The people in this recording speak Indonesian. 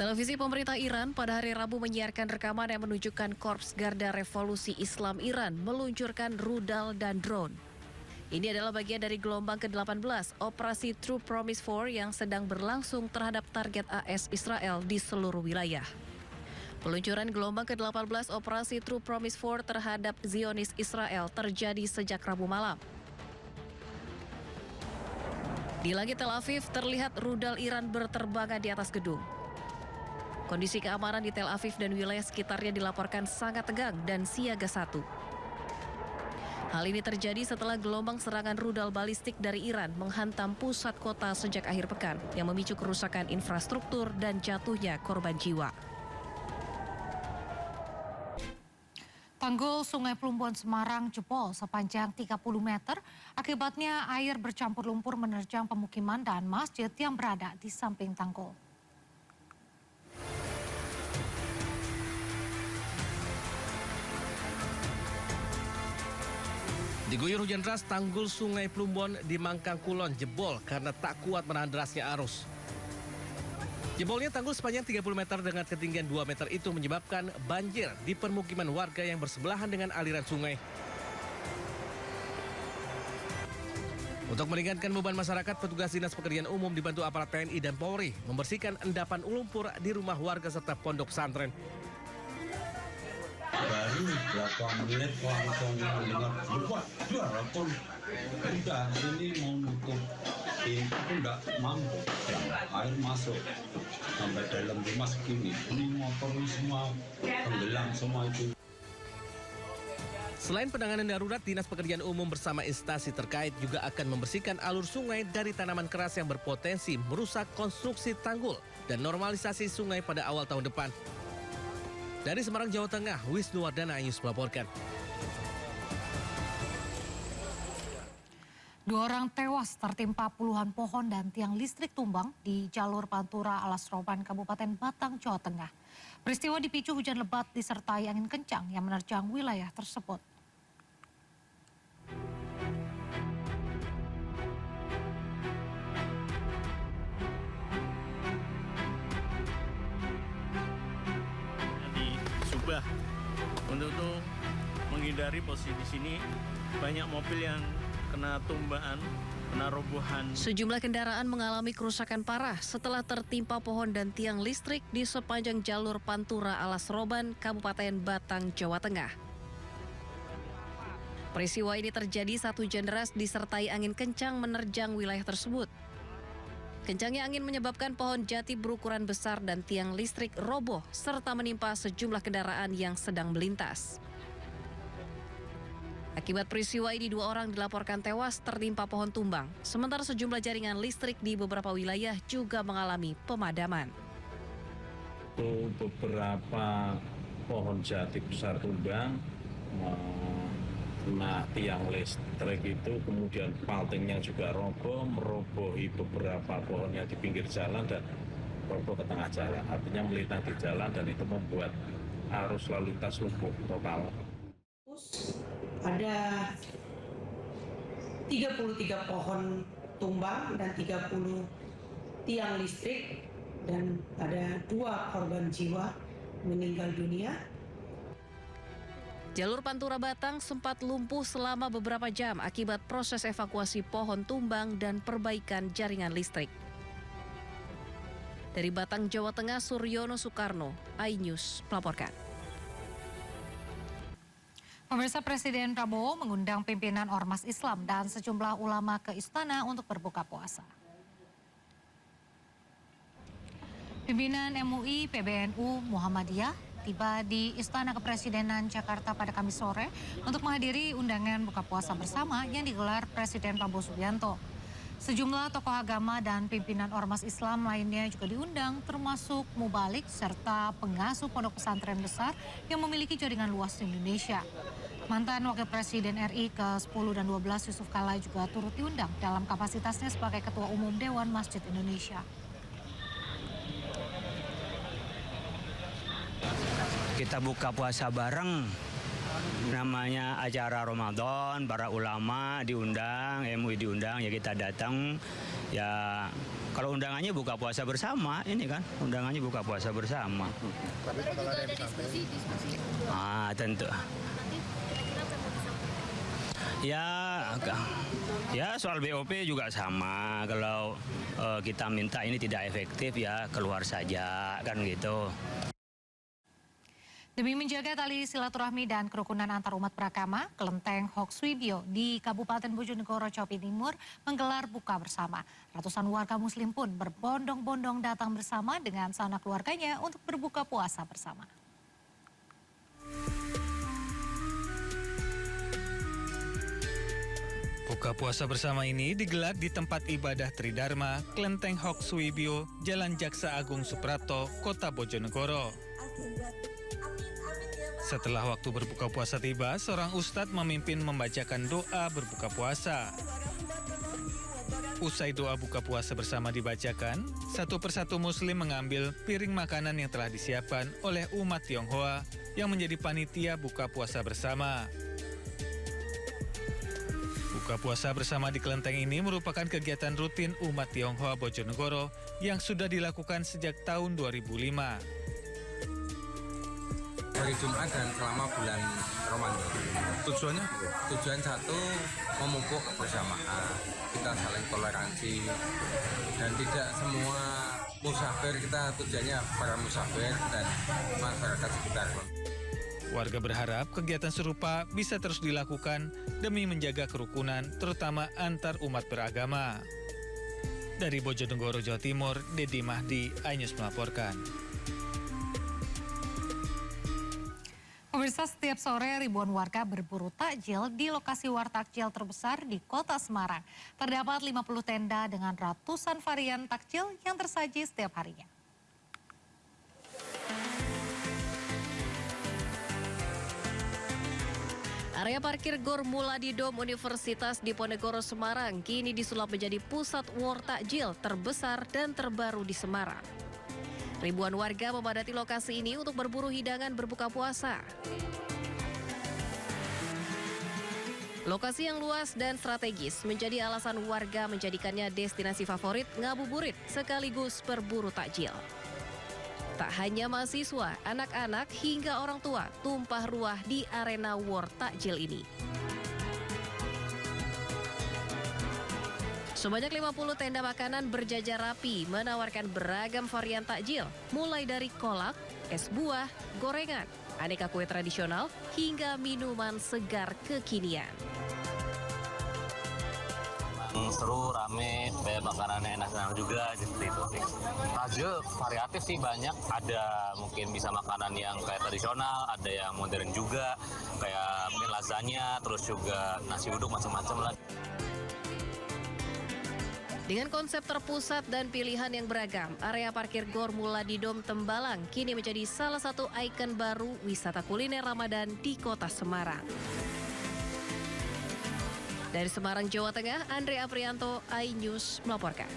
Televisi pemerintah Iran pada hari Rabu menyiarkan rekaman yang menunjukkan Korps Garda Revolusi Islam Iran meluncurkan rudal dan drone. Ini adalah bagian dari gelombang ke-18 operasi True Promise 4 yang sedang berlangsung terhadap target AS Israel di seluruh wilayah. Peluncuran gelombang ke-18 operasi True Promise 4 terhadap Zionis Israel terjadi sejak Rabu malam. Di langit Tel Aviv terlihat rudal Iran berterbangan di atas gedung. Kondisi keamanan di Tel Aviv dan wilayah sekitarnya dilaporkan sangat tegang dan siaga 1. Hal ini terjadi setelah gelombang serangan rudal balistik dari Iran menghantam pusat kota sejak akhir pekan yang memicu kerusakan infrastruktur dan jatuhnya korban jiwa. Tanggul Sungai Plumbon Semarang jebol sepanjang 30 meter. Akibatnya air bercampur lumpur menerjang pemukiman dan masjid yang berada di samping tanggul. Diguyur hujan deras, tanggul Sungai Plumbon di Mangkang Kulon jebol karena tak kuat menahan derasnya arus. Jebolnya tanggul sepanjang 30 meter dengan ketinggian 2 meter itu menyebabkan banjir di permukiman warga yang bersebelahan dengan aliran sungai. Untuk meringankan beban masyarakat, petugas Dinas Pekerjaan Umum dibantu aparat TNI dan Polri membersihkan endapan lumpur di rumah warga serta pondok pesantren. Baru berapa menit langsung mendengar suara pun udah ini mau nutup pintu pun nggak mampu, air masuk sampai dalam rumah segini. Ini motor semua tenggelam semua itu. Selain penanganan darurat, Dinas Pekerjaan Umum bersama instansi terkait juga akan membersihkan alur sungai dari tanaman keras yang berpotensi merusak konstruksi tanggul dan normalisasi sungai pada awal tahun depan. Dari Semarang, Jawa Tengah, Wisnuwardana Ayus melaporkan. 2 orang tewas tertimpa puluhan pohon dan tiang listrik tumbang di jalur Pantura Alas Roban, Kabupaten Batang, Jawa Tengah. Peristiwa dipicu hujan lebat disertai angin kencang yang menerjang wilayah tersebut. Untuk menghindari posisi di sini banyak mobil yang kena tumbaan, kena robohan. Sejumlah kendaraan mengalami kerusakan parah setelah tertimpa pohon dan tiang listrik di sepanjang jalur Pantura Alas Roban, Kabupaten Batang, Jawa Tengah. Peristiwa ini terjadi saat hujan deras disertai angin kencang menerjang wilayah tersebut. Kencangnya angin menyebabkan pohon jati berukuran besar dan tiang listrik roboh serta menimpa sejumlah kendaraan yang sedang melintas. Akibat peristiwa ini 2 orang dilaporkan tewas tertimpa pohon tumbang, sementara sejumlah jaringan listrik di beberapa wilayah juga mengalami pemadaman. Beberapa pohon jati besar tumbang, tiang listrik itu, kemudian paltingnya juga roboh, merobohi beberapa pohonnya di pinggir jalan dan roboh ke tengah jalan. Artinya melintas di jalan dan itu membuat arus lalu lintas lumpuh total. Ada 33 pohon tumbang dan 30 tiang listrik dan ada 2 korban jiwa meninggal dunia. Jalur Pantura Batang sempat lumpuh selama beberapa jam akibat proses evakuasi pohon tumbang dan perbaikan jaringan listrik. Dari Batang, Jawa Tengah, Suryono Soekarno, iNews melaporkan. Pemirsa, Presiden Prabowo mengundang pimpinan Ormas Islam dan sejumlah ulama ke istana untuk berbuka puasa. Pimpinan MUI, PBNU, Muhammadiyah tiba di Istana Kepresidenan Jakarta pada Kamis sore untuk menghadiri undangan buka puasa bersama yang digelar Presiden Prabowo Subianto. Sejumlah tokoh agama dan pimpinan ormas Islam lainnya juga diundang, termasuk mubalik serta pengasuh pondok pesantren besar yang memiliki jaringan luas di Indonesia. Mantan Wakil Presiden RI ke-10 dan 12 Yusuf Kala juga turut diundang dalam kapasitasnya sebagai Ketua Umum Dewan Masjid Indonesia. Kita buka puasa bareng Namanya acara Ramadan, para ulama diundang, MUI diundang, ya kita datang. Ya kalau undangannya buka puasa bersama, ini kan undangannya buka puasa bersama. Tapi bakal ada diskusi. Tentu. Ya soal BOP juga sama. Kalau kita minta ini tidak efektif ya keluar saja kan gitu. Demi menjaga tali silaturahmi dan kerukunan antar umat beragama, Kelenteng Hokswibio di Kabupaten Bojonegoro, Jawa Timur menggelar buka bersama. Ratusan warga muslim pun berbondong-bondong datang bersama dengan sanak keluarganya untuk berbuka puasa bersama. Buka puasa bersama ini digelar di tempat ibadah Tridharma, Kelenteng Hokswibio, Jalan Jaksa Agung Suprapto, Kota Bojonegoro. Setelah waktu berbuka puasa tiba, seorang ustadz memimpin membacakan doa berbuka puasa. Usai doa buka puasa bersama dibacakan, satu persatu muslim mengambil piring makanan yang telah disiapkan oleh umat Tionghoa yang menjadi panitia buka puasa bersama. Buka puasa bersama di Kelenteng ini merupakan kegiatan rutin umat Tionghoa Bojonegoro yang sudah dilakukan sejak tahun 2005. Hari Jumat dan selama bulan Ramadan. Tujuannya? Tujuan satu, memupuk kebersamaan, kita saling toleransi, dan tidak semua musafir, kita tujuannya para musafir dan masyarakat sekitar. Warga berharap kegiatan serupa bisa terus dilakukan demi menjaga kerukunan, terutama antar umat beragama. Dari Bojonegoro, Jawa Timur, Dedi Mahdi, iNews melaporkan. Pemirsa, setiap sore ribuan warga berburu takjil di lokasi wartakjil terbesar di Kota Semarang. Terdapat 50 tenda dengan ratusan varian takjil yang tersaji setiap harinya. Area parkir Gor Muladi Dom Universitas Diponegoro Semarang kini disulap menjadi pusat war takjil terbesar dan terbaru di Semarang. Ribuan warga memadati lokasi ini untuk berburu hidangan berbuka puasa. Lokasi yang luas dan strategis menjadi alasan warga menjadikannya destinasi favorit ngabuburit sekaligus berburu takjil. Tak hanya mahasiswa, anak-anak hingga orang tua tumpah ruah di arena war takjil ini. Sebanyak 50 tenda makanan berjajar rapi menawarkan beragam varian takjil, mulai dari kolak, es buah, gorengan, aneka kue tradisional, hingga minuman segar kekinian. Seru, rame, supaya makanannya enak-enak juga seperti itu. Takjil variatif sih banyak, ada mungkin bisa makanan yang kayak tradisional, ada yang modern juga, kayak mungkin lasagna, terus juga nasi uduk macam-macam lah. Dengan konsep terpusat dan pilihan yang beragam, area parkir Gor Muladi Dom Tembalang kini menjadi salah satu ikon baru wisata kuliner Ramadan di Kota Semarang. Dari Semarang, Jawa Tengah, Andre Aprianto, iNews melaporkan.